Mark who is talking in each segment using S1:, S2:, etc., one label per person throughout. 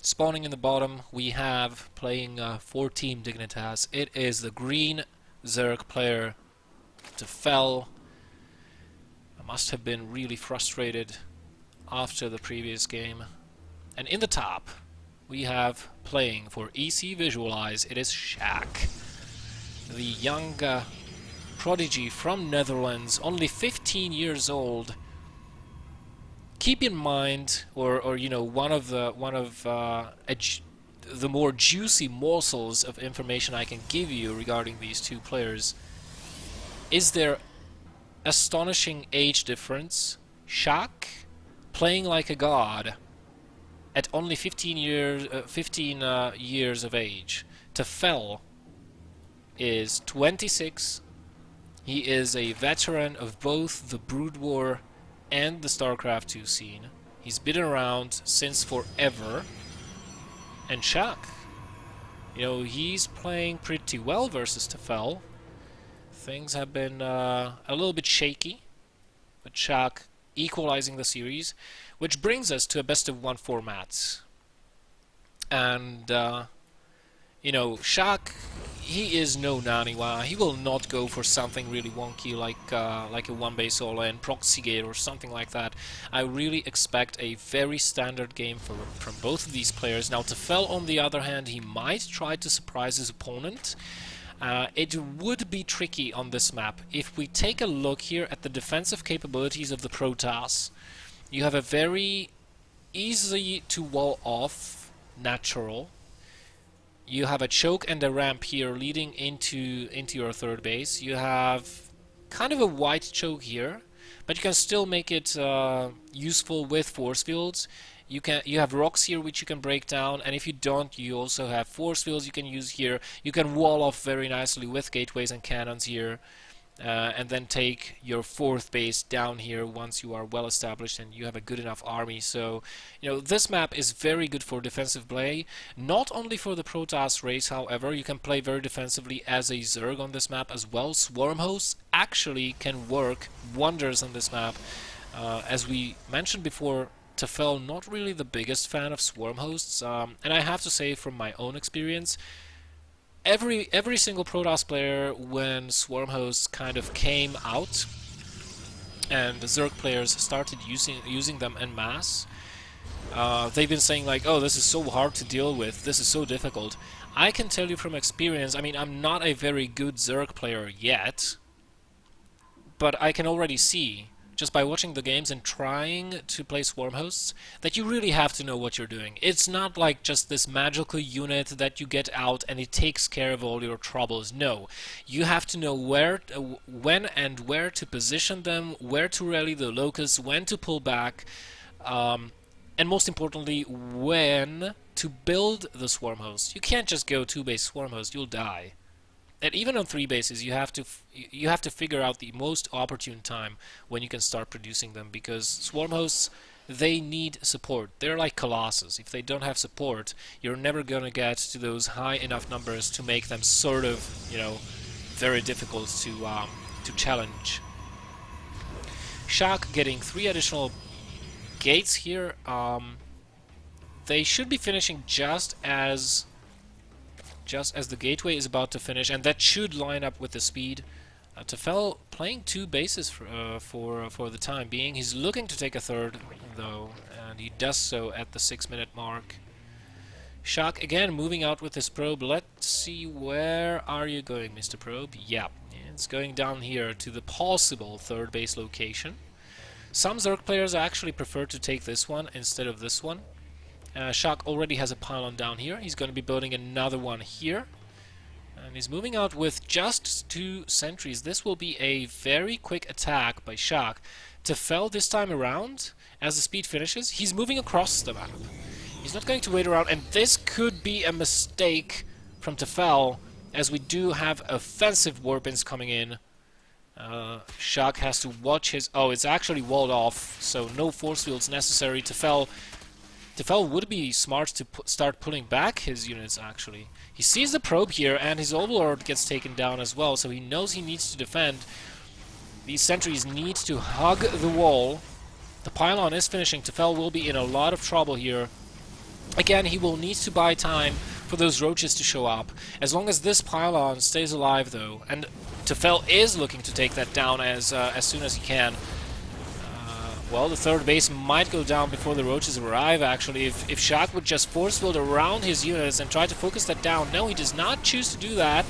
S1: Spawning in the bottom, we have playing for Team Dignitas. It is the green Zerg player, Tefel. I must have been really frustrated after the previous game. And in the top, we have playing for SC2IWL. It is Sjaak, the young prodigy from Netherlands, only 15 years old. Keep in mind, or you know, one of the more juicy morsels of information I can give you regarding these two players is their astonishing age difference. Sjaak, playing like a god at only 15 years of age. Tefel is 26. He is a veteran of both the Brood War and the StarCraft 2 scene. He's been around since forever. And Sjaak, you know, he's playing pretty well versus Tefel. Things have been a little bit shaky, but Sjaak equalizing the series, which brings us to a best-of-1 format. And, you know, Sjaak, he is no Naniwa. He will not go for something really wonky like a one-base all-in, proxy gate or something like that. I really expect a very standard game from both of these players. Now, Tefel, on the other hand, he might try to surprise his opponent. It would be tricky on this map. If we take a look here at the defensive capabilities of the Protoss, you have a very easy to wall off natural. You have a choke and a ramp here leading into your third base. You have kind of a white choke here, but you can still make it useful with force fields. You have rocks here which you can break down, and if you don't, you also have force fields you can use here. You can wall off very nicely with gateways and cannons here, and then take your fourth base down here once you are well established and you have a good enough army. So, you know, this map is very good for defensive play. Not only for the Protoss race, however, you can play very defensively as a Zerg on this map as well. Swarm hosts actually can work wonders on this map. As we mentioned before, Tefel not really the biggest fan of swarm hosts, and I have to say from my own experience, every single Protoss player, when swarm hosts kind of came out and the Zerg players started using them en masse, they've been saying like, oh, this is so hard to deal with, this is so difficult. I can tell you from experience, I mean, I'm not a very good Zerg player yet, but I can already see, just by watching the games and trying to play swarm hosts, that you really have to know what you're doing. It's not like just this magical unit that you get out and it takes care of all your troubles. No, you have to know when and where to position them, where to rally the locust, when to pull back, and most importantly, when to build the swarm host. You can't just go 2-base swarm host, you'll die. And even on 3 bases, you have to figure out the most opportune time when you can start producing them, because swarm hosts, they need support. They're like colossus. If they don't have support, you're never gonna get to those high enough numbers to make them sort of, you know, very difficult to challenge. Sjaak getting 3 additional gates here. They should be finishing just as the gateway is about to finish, and that should line up with the speed. Tefel playing 2 bases for the time being. He's looking to take a third, though, and he does so at the 6-minute mark. Sjaak again moving out with his probe. Let's see, where are you going, Mr. Probe? Yeah, it's going down here to the possible third base location. Some Zerg players actually prefer to take this one instead of this one. Sjaak already has a pylon down here. He's going to be building another one here. And he's moving out with just 2 sentries. This will be a very quick attack by Sjaak. Tefel this time around, as the speed finishes, he's moving across the map. He's not going to wait around, and this could be a mistake from Tefel, as we do have offensive warpins coming in. Sjaak has to watch his... Oh, it's actually walled off, so no force fields necessary. Tefel would be smart to start pulling back his units, actually. He sees the probe here, and his overlord gets taken down as well, so he knows he needs to defend. These sentries need to hug the wall. The pylon is finishing. Tefel will be in a lot of trouble here. Again, he will need to buy time for those roaches to show up. As long as this pylon stays alive, though, and Tefel is looking to take that down as soon as he can. Well, the third base might go down before the roaches arrive, actually. If Sjaak would just force field around his units and try to focus that down. No, he does not choose to do that.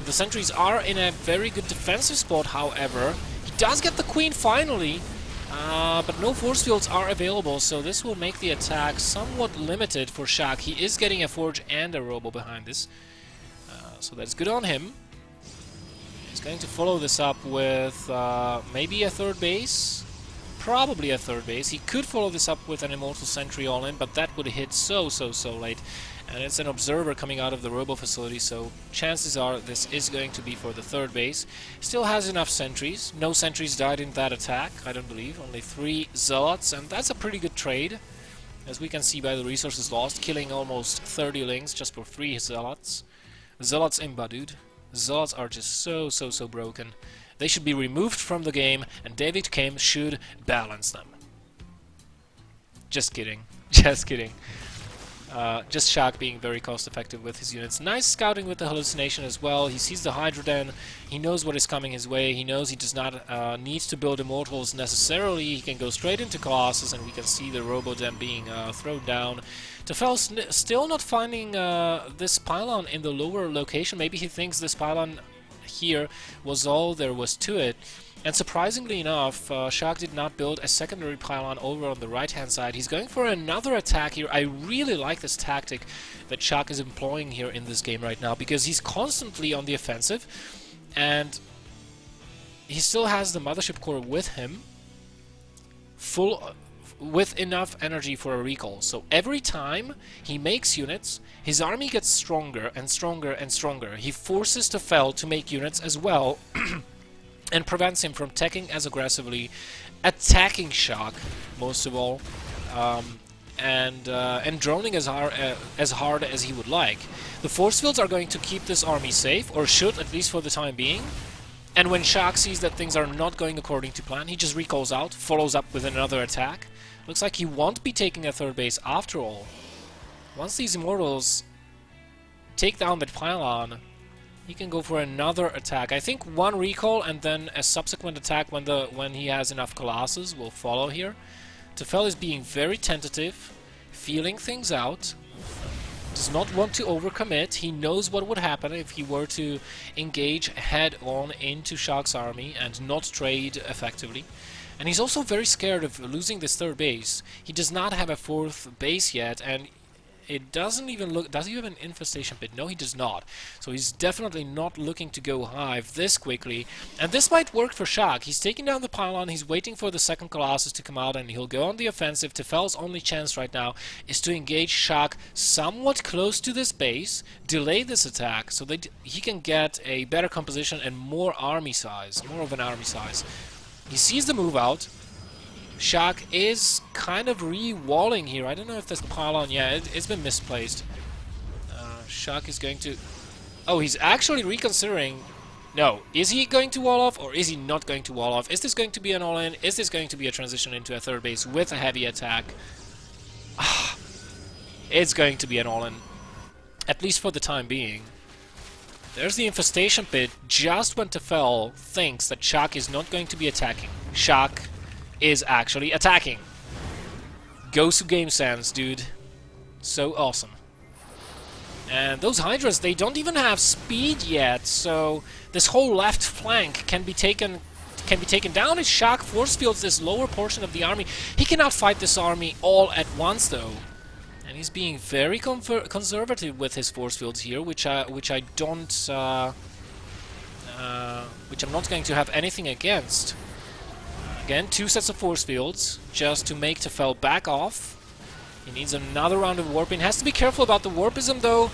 S1: The sentries are in a very good defensive spot, however. He does get the queen finally, but no force fields are available, so this will make the attack somewhat limited for Sjaak. He is getting a forge and a robo behind this, so that's good on him. He's going to follow this up with maybe a third base. Probably a third base. He could follow this up with an Immortal Sentry all-in, but that would hit so late. And it's an observer coming out of the robo facility, so chances are this is going to be for the third base. Still has enough sentries. No sentries died in that attack, I don't believe. Only 3 zealots, and that's a pretty good trade. As we can see by the resources lost, killing almost 30 lings just for 3 zealots. Zealots imba, dude. Zealots are just so broken. They should be removed from the game, and David Kim should balance them. Just kidding. Just kidding. Just Sjaak being very cost-effective with his units. Nice scouting with the hallucination as well. He sees the Hydroden. He knows what is coming his way. He knows he does not need to build Immortals necessarily. He can go straight into Colossus, and we can see the Robo-Dem being thrown down. Tefel still not finding this pylon in the lower location. Maybe he thinks this pylon here was all there was to it. And surprisingly enough, Sjaak did not build a secondary pylon over on the right-hand side. He's going for another attack here. I really like this tactic that Sjaak is employing here in this game right now, because he's constantly on the offensive, and he still has the Mothership Core with him, with enough energy for a recall. So every time he makes units, his army gets stronger and stronger and stronger. He forces Tefel to make units as well, and prevents him from attacking as aggressively, attacking Sjaak most of all, and droning as hard as he would like. The force fields are going to keep this army safe, or should, at least for the time being. And when Sjaak sees that things are not going according to plan, he just recalls out, follows up with another attack. Looks like he won't be taking a third base after all. Once these Immortals take down that pylon, he can go for another attack. I think one recall and then a subsequent attack when he has enough Colossus will follow here. Tefel is being very tentative, feeling things out, does not want to overcommit. He knows what would happen if he were to engage head-on into Sjaak's army and not trade effectively. And he's also very scared of losing this third base. He does not have a fourth base yet, and it doesn't even look... Does he have an infestation pit? No, he does not. So he's definitely not looking to go hive this quickly. And this might work for Sjaak. He's taking down the pylon, he's waiting for the second Colossus to come out, and he'll go on the offensive. Tefel's only chance right now is to engage Sjaak somewhat close to this base, delay this attack, so that he can get a better composition and more army size, more of an army size. He sees the move out. Sjaak is kind of re-walling here. I don't know if this pylon... Yeah, it's been misplaced. Sjaak is going to... Oh, he's actually reconsidering... No, is he going to wall off or is he not going to wall off? Is this going to be an all-in? Is this going to be a transition into a third base with a heavy attack? It's going to be an all-in. At least for the time being. There's the infestation pit just when Tefel thinks that Sjaak is not going to be attacking. Sjaak is actually attacking. Gosu game sense, dude. So awesome. And those Hydras, they don't even have speed yet, so this whole left flank can be taken down as Sjaak force fields this lower portion of the army. He cannot fight this army all at once, though. And he's being very conservative with his force fields here, which I'm not going to have anything against. Again, 2 sets of force fields, just to make Tefel back off. He needs another round of warping. Has to be careful about the warpism, though.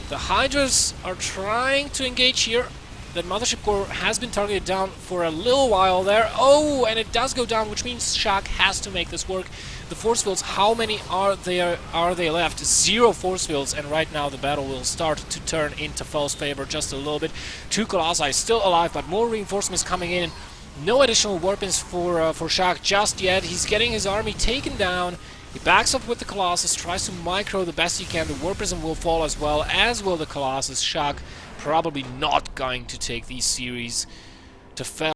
S1: The Hydras are trying to engage here. That Mothership Core has been targeted down for a little while there. Oh, and it does go down, which means Sjaak has to make this work. The force fields, how many are they left? 0 force fields, and right now the battle will start to turn in Tefel's favor just a little bit. 2 Colossi still alive, but more reinforcements coming in. No additional weapons for Sjaak just yet. He's getting his army taken down. He backs up with the Colossus, tries to micro the best he can. The War Prism will fall as will the Colossus. Sjaak probably not going to take these series. Tefel